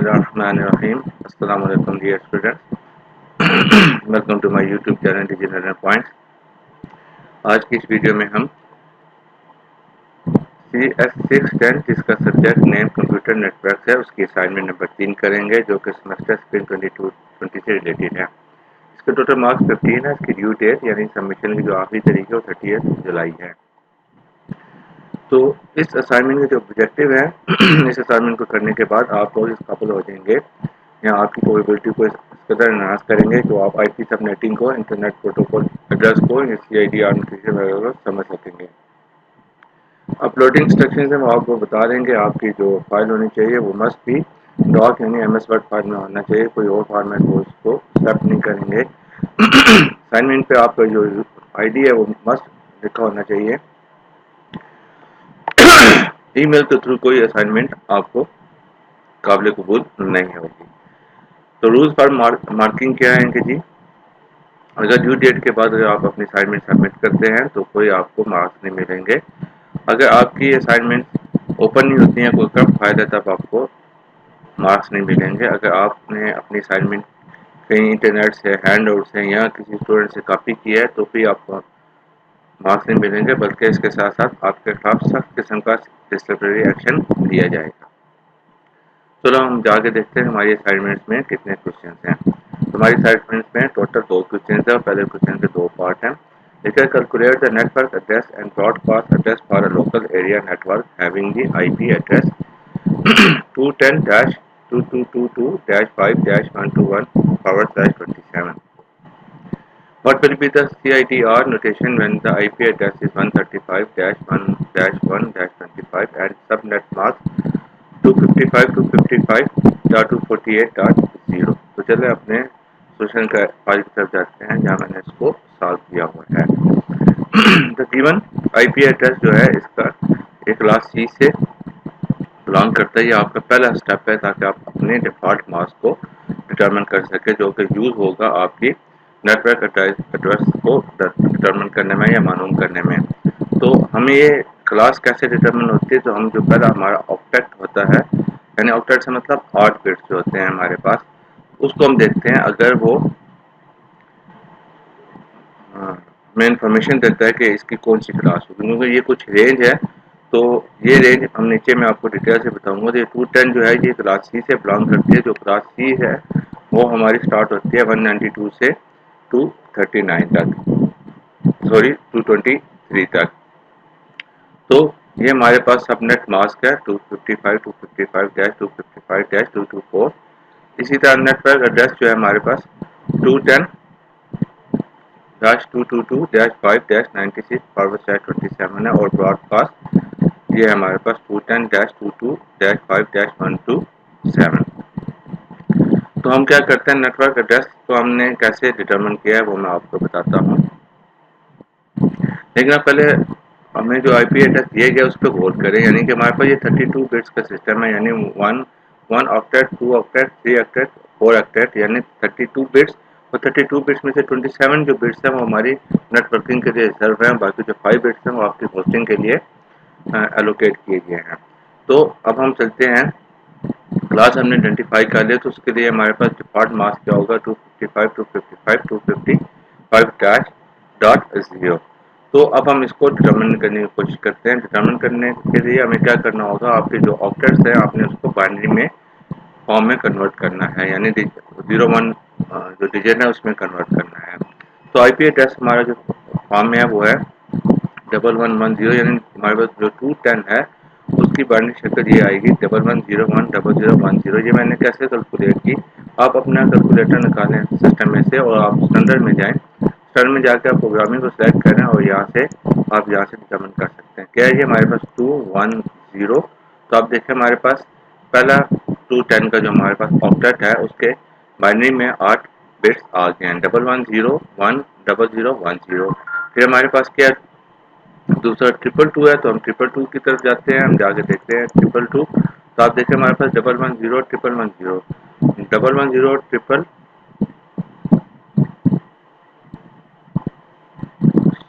बिस्मिल्लाहिर्रहमानिर्रहीम। अस्सलाम वालेकुम dear students, welcome to my YouTube channel digital points. आज की इस वीडियो में हम CS610 जिसका सब्जेक्ट नेम कंप्यूटर नेटवर्क है उसकी असाइनमेंट नंबर 3 करेंगे, जो कि सेमेस्टर स्प्रिंग 22-20 से रिलेटेड है। इसके टोटल मार्क्स 15 है। इसकी ड्यू डेट यानी सबमिशन की जो आखिरी तारीख है वो 30 जुलाई है। तो इस असाइनमेंट के जो ऑब्जेक्टिव है इस असाइनमेंट को करने के बाद आप लोग इस काबिल हो जाएंगे या आपकी प्रोबेबिलिटी को इस कदर एनहांस करेंगे तो आप आईपी सबनेटिंग को, इंटरनेट प्रोटोकॉल एड्रेस को, सीआईडी आर्किटेक्चर वगैरह समझ सकेंगे। अपलोडिंग इंस्ट्रक्शंस है वो आपको बता देंगे। आपकी जो फाइल होनी चाहिए वो मस्ट भी डॉक यानी एमएस वर्ड फाइल में होना चाहिए, कोई और फॉर्मेट वो उसको एक्सेप्ट नहीं करेंगे। असाइनमेंट पे आपका जो आईडी है वो मस्ट लिखा होना चाहिए। ईमेल के थ्रू कोई असाइनमेंट आपको काबिल कबूल नहीं होगी। तो रूल्स फॉर मार्किंग क्या है कि जी, अगर ड्यू डेट के बाद अगर आप अपनी असाइनमेंट सबमिट करते हैं तो कोई आपको मार्क्स नहीं मिलेंगे। अगर आपकी असाइनमेंट ओपन नहीं होती है कोई का फाइल है तब आपको मार्क्स नहीं मिलेंगे। अगर आपने अपनी असाइनमेंट कहीं इंटरनेट से, हैंड आउट से या किसी स्टूडेंट से कॉपी की है तो भी आपको मार्क्स नहीं मिलेंगे, बल्कि इसके साथ साथ आपके खिलाफ सख्त किस्म का डिसिप्लिनरी एक्शन लिया जाएगा। चलो हम जाके देखते हैं हमारी असाइनमेंट्स में कितने क्वेश्चन हैं। हमारी असाइनमेंट्स में टोटल 2 क्वेश्चन है और पहले क्वेश्चन के 2 पार्ट हैं। लेकर calculate the network address and broadcast address for a local area network having the IP address 210-2222-5-121/27. What will be the CIDR notation when the IP address is 135-1-1-25 and subnet mask 255.248.0? तो चले अपने solution का file की तरफ जाते हैं जहाँ मैंने इसको सॉल्व किया हुआ है। तो गिवन IP एड्रेस जो है इसका एक क्लास C से बिलोंग करता है। ये आपका पहला स्टेप है ताकि आप अपने डिफ़ॉल्ट मास्क को डिटरमिन कर सके जो कि यूज़ होगा आपकी नेटवर्क एड्रेस को डिटरमिन करने में या मालूम करने में। तो हमें ये क्लास कैसे डिटरमिन होती है, तो हम जो पहला हमारा ऑक्टेट होता है यानी ऑक्टेट से मतलब 8 बिट्स जो होते हैं हमारे पास, उसको हम देखते हैं अगर वो हमें इंफॉर्मेशन देता है कि इसकी कौन सी क्लास होगी, क्योंकि ये कुछ रेंज है। तो ये रेंज हम नीचे में आपको डिटेल से बताऊंगा। तो ये 210 जो है ये क्लास सी से बिलोंग करती है। जो क्लास सी है वो हमारी स्टार्ट होती है 192 से 239 तक, सॉरी 223 तक। तो ये हमारे पास सबनेट मास्क है 255.255-255-224। इसी तरह नेटवर्क एड्रेस जो है हमारे पास 210-222-5-96/27 है और ब्रॉडकास्ट ये हमारे पास 210-22-5-127। तो हम क्या करते हैं, नेटवर्क एड्रेस को हमने कैसे डिटरमिन किया है वो मैं आपको बताता हूँ। लेकिन पहले हमें जो आईपी एड्रेस दिया गया उस पर गौर करें। यानी कि हमारे पास ये 32 बिट्स का सिस्टम है, यानी 1 ऑक्टेट, 2 ऑक्टेट, 3 ऑक्टेट, 4 ऑक्टेट, यानी 32 बिट्स। और 32 बिट्स में से 27 जो बिट्स हैं वो हमारी नेटवर्किंग के लिए रिजर्व हैं, बाकी जो 5 बिट्स हैं वो आपकी होस्टिंग के लिए एलोकेट किए गए हैं। तो अब हम चलते हैं, क्लास हमने आइडेंटिफाई कर लिया तो उसके लिए हमारे पास डिफॉल्ट मास्क क्या होगा 255.255.255-0। तो अब हम इसको डिटरमिन करने की कोशिश करते हैं। डिटरमिन करने के लिए हमें क्या करना होगा, आपके जो ऑक्टेट्स हैं आपने उसको बाइनरी में फॉर्म में कन्वर्ट करना है, यानी 01 जो डिजिट है उसमें कन्वर्ट करना है। तो आईपी एड्रेस हमारा जो फॉर्म में है वो है 1110, यानी हमारे पास जो 210 है उसकी बाइनरी शक्ल ये आएगी 11010010। ये मैंने कैसे कैलकुलेट की, आप अपना कैलकुलेटर निकालें सिस्टम में से और आप स्टैंडर्ड में जाएं। स्टैंडर्ड में जाकर आप प्रोग्रामिंग को सिलेक्ट करें और यहाँ से आप यहाँ से डिटरमिन कर सकते हैं। क्या है ये हमारे पास 210। तो आप देखें हमारे पास पहला 210 का जो हमारे पास ऑक्टेट है उसके बाइनरी में 8 बिट्स आ गए हैं 11010010। फिर हमारे पास क्या दूसरा 222 है, तो हम 222 की तरफ जाते हैं, हम जाके देखते हैं 222। तो आप देखें हमारे पास 110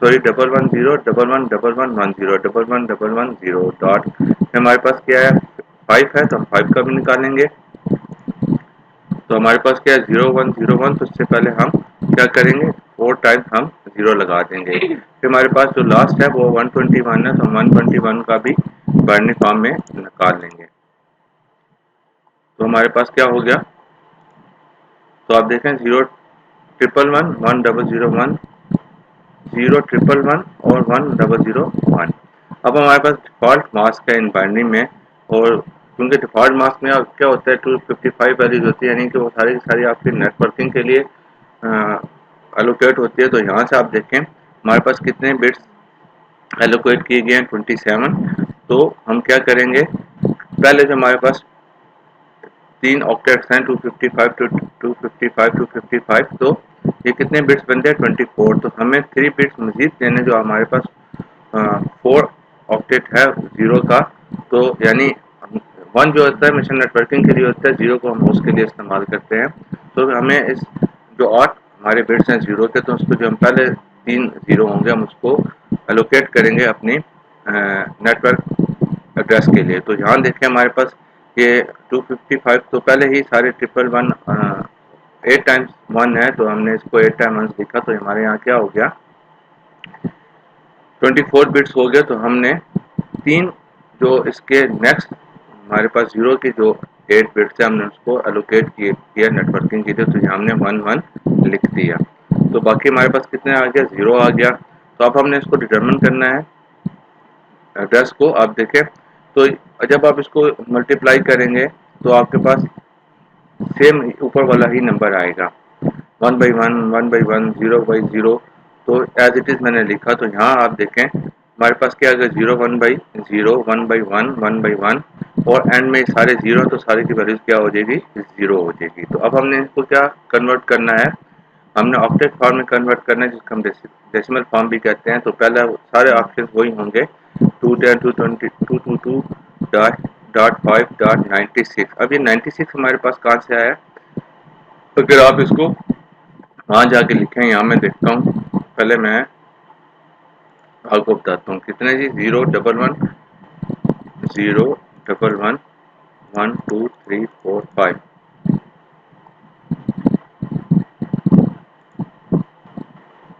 सॉरी 110 111110 डॉट हमारे पास क्या है 5 है, तो हम 5 का भी निकालेंगे। तो हमारे पास क्या है 0101, तो इससे पहले हम क्या करेंगे 4 टाइम्स हम 0 लगा देंगे। फिर हमारे पास जो लास्ट है वो 121 है, तो हम 121 का भी बाइनरी फॉर्म में निकाल लेंगे। तो हमारे पास क्या हो गया, तो आप देखें 01111 1001 01111 और 1001। अब हमारे पास डिफ़ॉल्ट मास्क है इन बाइनरी में, और क्योंकि डिफ़ॉल्ट मास्क में अब क्या होता है 255 वैल्यूज होती है, यानी कि वो सारी की सारी आपकी नेटवर्किंग के लिए एलोकेट होती है। तो यहाँ से आप देखें हमारे पास कितने बिट्स एलोकेट किए गए हैं 27। तो हम क्या करेंगे, पहले जो हमारे पास 3 ऑक्टेट्स हैं 255 टू 255 255, तो ये कितने बिट्स बनते हैं 24। तो हमें 3 बिट्स मजीद देने, जो हमारे पास 4 ऑक्टेट है 0 का। तो यानी 1 जो होता है मिशन नेटवर्किंग के लिए होता है, 0 को हम होस्ट के लिए इस्तेमाल करते हैं। तो हमें इस जो 8 हमारे बिट्स हैं 0 के, तो उसको जो हम पहले 3 0 होंगे हम उसको एलोकेट करेंगे अपनी नेटवर्क एड्रेस के लिए। तो यहाँ देखें हमारे पास ये 255, तो पहले ही सारे 111 8 टाइम्स 1 है, तो हमने इसको 8 टाइम्स लिखा, तो हमारे यहाँ क्या हो गया 24 बिट्स हो गए। तो हमने 3 जो इसके नेक्स्ट हमारे पास 0 की जो 8 बिट्स है, हमने उसको एलोकेट किया नेटवर्किंग के लिए, तो यहाँ हमने 11 लिख दिया। तो बाकी हमारे पास कितने आ गया 0 आ गया। तो अब हमने इसको डिटरमिन करना है एड्रेस को। आप देखें तो जब आप इसको मल्टीप्लाई करेंगे तो आपके पास सेम ऊपर वाला ही नंबर आएगा 1/1 1/1 0/0। तो एज इट इज़ मैंने लिखा। तो यहाँ आप देखें हमारे पास क्या आ गया 0 1/0 1/1 1/1, और एंड में सारे 0, तो सारे की वैल्यूज क्या हो जाएगी 0 हो जाएगी। तो अब हमने इसको क्या कन्वर्ट करना है, हमने ऑक्टेट फॉर्म में कन्वर्ट करना है, जिसको हम डेसिमल फॉर्म भी कहते हैं। तो पहले सारे ऑप्शन वही होंगे 210 220 222 डॉट 5 डॉट 96। अब ये 96 हमारे पास कहाँ से आया, अगर आप इसको वहाँ जाके लिखें, यहाँ मैं देखता हूँ, पहले मैं आपको बताता हूँ कितने जी 011 1 2 3 4 5।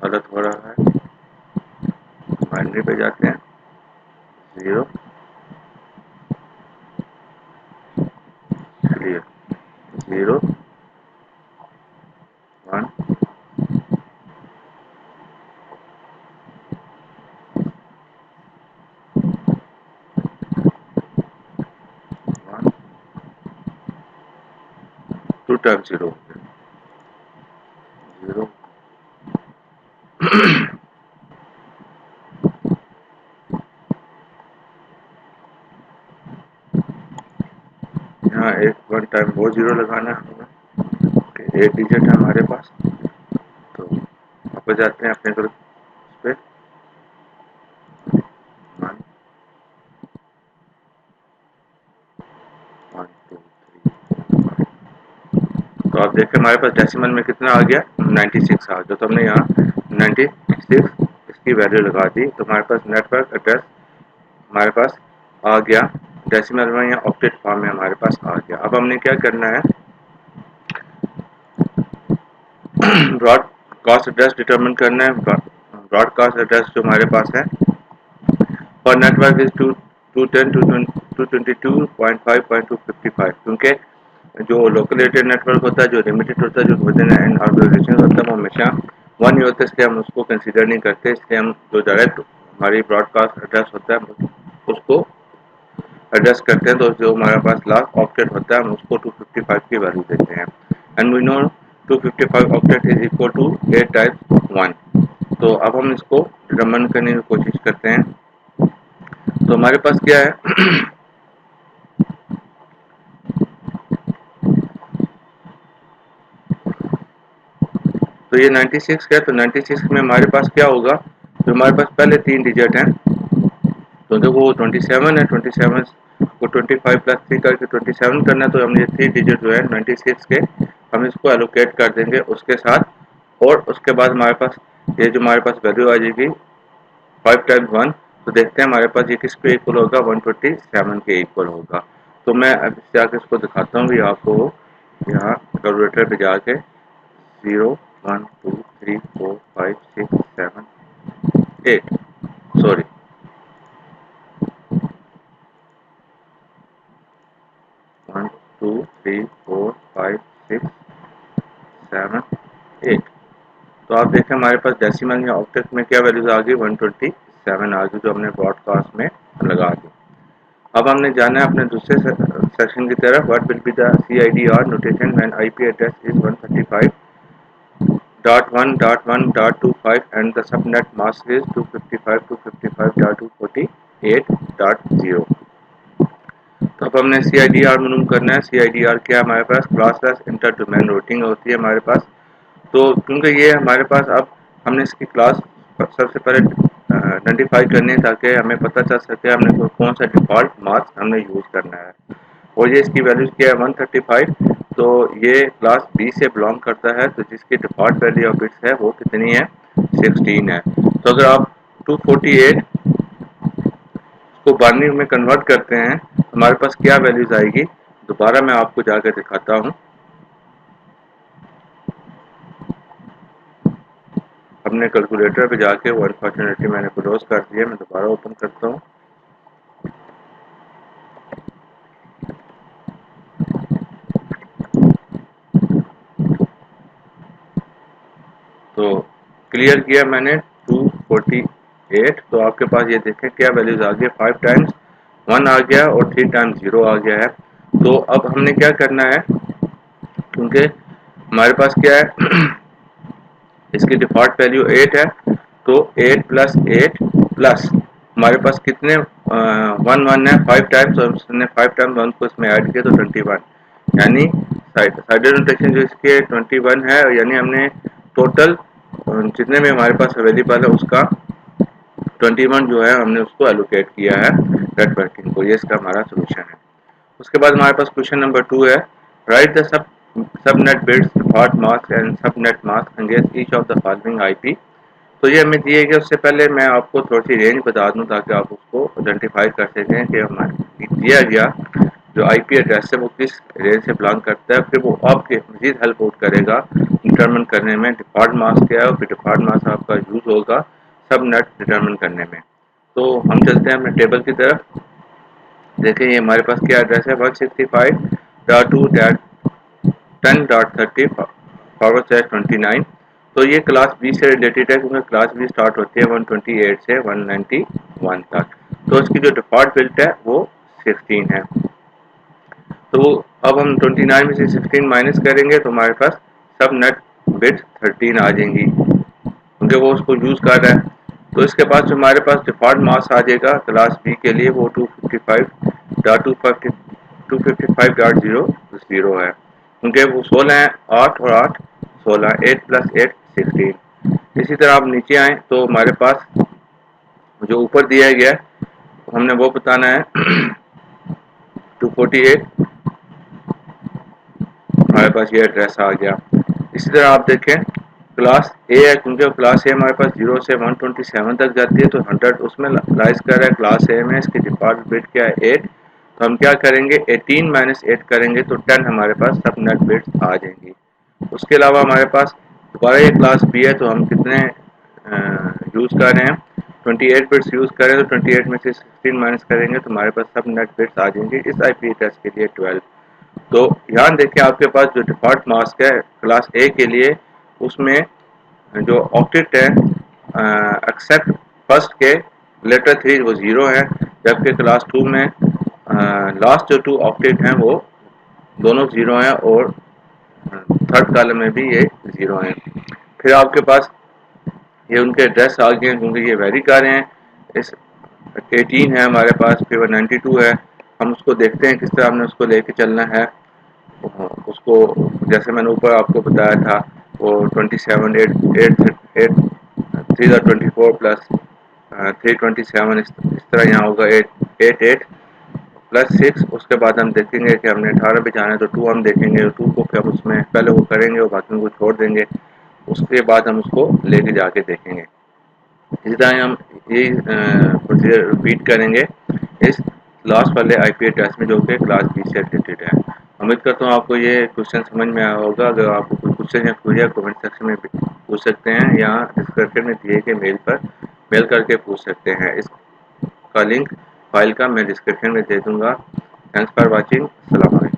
गलत हो रहा है, बाइनरी पे जाते हैं 0 क्लियर 0 1 1 2 टाइम्स 0 0। यहाँ एक 1 टाइम वो 0 लगाना है हमें, 8 डिजिट है हमारे पास। तो वापस जाते हैं अपने ग्रुप पे 1 1 2 3 4 5। तो आप देखें हमारे पास डेसिमल में कितना आ गया 96 आ गया। तो हमने यहाँ 96 इसकी वैल्यू लगा दी, तो हमारे पास नेटवर्क एड्रेस हमारे पास आ गया डेसिमल में या ऑक्टेट फॉर्म में हमारे पास आ गया। अब हमने क्या करना है ब्रॉडकास्ट एड्रेस डिटरमिन करना है। ब्रॉडकास्ट एड्रेस जो हमारे पास है और नेटवर्क इज 210 222.5.255, क्योंकि जो लोकल एरिया नेटवर्क होता है, जो लिमिटेड होता है, जो विदिन एन ऑर्गेनाइजेशन होता है, वो हमेशा 1 ही होता है, इसलिए हम उसको कंसीडर नहीं करते। इसलिए हम जो डायरेक्ट हमारी ब्रॉडकास्ट एड्रेस होता है उसको एड्रेस करते हैं। तो जो हमारे पास लास्ट ऑक्टेट होता है हम उसको 255 की वैल्यू देते हैं। And we know 255 octet is equal to 8 times 1। तो अब हम इसको डिटरमिन करने की कोशिश करते हैं। तो हमारे पास क्या है तो ये 96 है, तो 96 में हमारे पास क्या होगा, जो हमारे पास पहले 3 डिजिट हैं, तो देखो वो 27 है, 27 को 25 प्लस 3 करके 27 करना है। तो हमने ये 3 डिजिट जो है 96 के हम इसको एलोकेट कर देंगे उसके साथ, और उसके बाद हमारे पास ये जो हमारे पास वैल्यू आ जाएगी 5 टाइम्स 1। तो देखते हैं हमारे पास ये किसके इक्वल होगा 127 के इक्वल होगा। तो मैं अब इससे आगे इसको दिखाता हूँ भी आपको यहाँ कैलकुलेटर पे जाके 0 1 2 3 4 5 6 7 8 सॉरी 1 2 3 4 5 6 7 8। तो आप देखें हमारे पास डेसिमल या ऑक्टेट में क्या वैल्यूज आ गई 127 आ गई जो हमने ब्रॉडकास्ट में लगा दी। अब हमने जाना है अपने दूसरे सेक्शन की तरफ। What will be the CIDR notation when IP address is 135.1.1.25 and the subnet mask is 255.255.248.0। तो अब हमने CIDR मालूम करना है। CIDR क्या है हमारे पास? क्लासलेस इंटर डोमेन रूटिंग होती है हमारे पास। तो क्योंकि ये हमारे पास अब हमने इसकी क्लास सबसे पहले आइडेंटिफाई करनी है ताकि हमें पता चल सके हमने कौन सा डिफ़ॉल्ट मास्क हमने यूज़ करना है। और ये इसकी वैल्यूज क्या है 135। तो ये क्लास बी से बिलोंग करता है, तो जिसकी डिफ़ॉल्ट वैल्यू ऑफ बिट्स है वो कितनी है 16 है। तो अगर आप 248 को बाइनरी में कन्वर्ट करते हैं हमारे पास क्या वैल्यूज आएगी, दोबारा मैं आपको जाकर दिखाता हूँ। हमने कैलकुलेटर पे जाके वो अनफॉर्चुनेटली मैंने क्लोज कर दिया, मैं दोबारा ओपन करता हूँ। तो क्लियर किया मैंने 248। तो आपके पास ये देखें क्या वैल्यूज आ गया, 5 टाइम्स 1 आ गया और 3 टाइम्स 0 आ गया है। तो अब हमने क्या करना है, क्योंकि हमारे पास क्या है इसकी डिफ़ॉल्ट वैल्यू 8 है, तो 8 प्लस 8 प्लस हमारे पास कितने 1 है 5 टाइम्स, और हमने 5 टाइम्स 1 को इसमें ऐड किया तो 21, यानी साइड नोटेशन जो इसके 21 है, यानी हमने टोटल जितने में हमारे पास अवेलेबल है उसका 21 जो है हमने उसको एलोकेट किया है नेटवर्किंग को। ये इसका हमारा सोल्यूशन है। उसके बाद हमारे पास क्वेश्चन नंबर 2 है, right the subnet bits default mask and subnet mask against each of the following IP. तो ये हमें दिए गए, उससे पहले मैं आपको थोड़ी सी रेंज बता दूं ताकि आप उसको आइडेंटिफाई कर सकें कि हमारे दिया गया जो आईपी एड्रेस है वो किस रेंज से बिलोंग करता है। फिर वो आपके मजीद हेल्प आउट करेगा डिटरमिन करने में डिफॉल्ट मास्क क्या है और फिर डिफॉल्ट मास्क आपका यूज होगा सब नेट डिटरमिन करने में। तो हम चलते हैं अपने टेबल की तरफ। देखें ये हमारे पास क्या एड्रेस है 165.2.10.30 /29। तो ये क्लास बी से रिलेटेड है क्योंकि क्लास बी स्टार्ट होती है 128 से 191 तक। तो इसकी जो डिफॉल्ट बिट है वो 16 है। तो अब हम 29 में से 16 माइनस करेंगे तो हमारे पास सब नेट बिट 13 आ जाएंगी क्योंकि वो उसको यूज़ कर रहा है। तो इसके बाद जो हमारे पास डिफॉल्ट मास आ जाएगा क्लास बी के लिए वो 255.255.0 है क्योंकि वो 16 है, 8 और 8 16, 8 प्लस 8 16। इसी तरह आप नीचे आए तो हमारे पास जो ऊपर दिया गया है हमने वो बताना है 248 हमारे पास ये एड्रेस आ गया। इसी तरह आप देखें क्लास ए है क्योंकि क्लास ए हमारे पास 0 से 127 तक जाती है तो 100 उसमें लाइज कर रहा है क्लास ए में। इसकी डिफॉल्ट बिट क्या है 8। तो हम क्या करेंगे 18 माइनस 8 करेंगे तो 10 हमारे पास सब नेट बिट्स आ जाएंगी। उसके अलावा हमारे पास दोबारा ये क्लास बी है तो हम कितने यूज़ कर रहे हैं 28 बिट्स यूज़ करें तो 28 में से 16 माइनस करेंगे तो हमारे पास सब नेट बिट्स आ जाएंगे इस IP एड्रेस के लिए 12। तो ध्यान देखें आपके पास जो डिफॉल्ट मास्क है क्लास ए के लिए उसमें जो ऑक्टेट है एक्सेप्ट फर्स्ट के लेटर 3 वो 0 है, जबकि क्लास 2 में लास्ट जो 2 ऑक्टेट हैं वो दोनों 0 हैं और थर्ड कॉलम में भी ये 0 हैं। फिर आपके पास ये उनके एड्रेस आ गए हैं क्योंकि ये वेरी कर रहे हैं। इस 18 है हमारे पास, फिर 92 है। हम उसको देखते हैं किस तरह हमने उसको लेके चलना है। उसको जैसे मैंने ऊपर आपको बताया था वो 27 8 3 प्लस 327 इस तरह यहाँ होगा 8 प्लस 6। उसके बाद हम देखेंगे कि हमने 18 पे जाना है तो 2 हम देखेंगे, 2 को फिर हम उसमें पहले वो करेंगे और बाकी को छोड़ देंगे। उसके बाद हम उसको लेके जाके देखेंगे। इसी तरह हम यही प्रोसीजर रिपीट करेंगे इस लास्ट वाले IP एड्रेस में जो कि क्लास बी से रिलेटेड है। उम्मीद करता हूँ आपको ये क्वेश्चन समझ में आया होगा। अगर आपको कोई क्वेश्चन या क्वेरी कमेंट सेक्शन में पूछ सकते हैं या डिस्क्रिप्शन में दिए गए मेल पर मेल करके पूछ सकते हैं। इसका लिंक फाइल का मैं डिस्क्रिप्शन में दे दूँगा। Thanks for watching. अस्सलाम वालेकुम।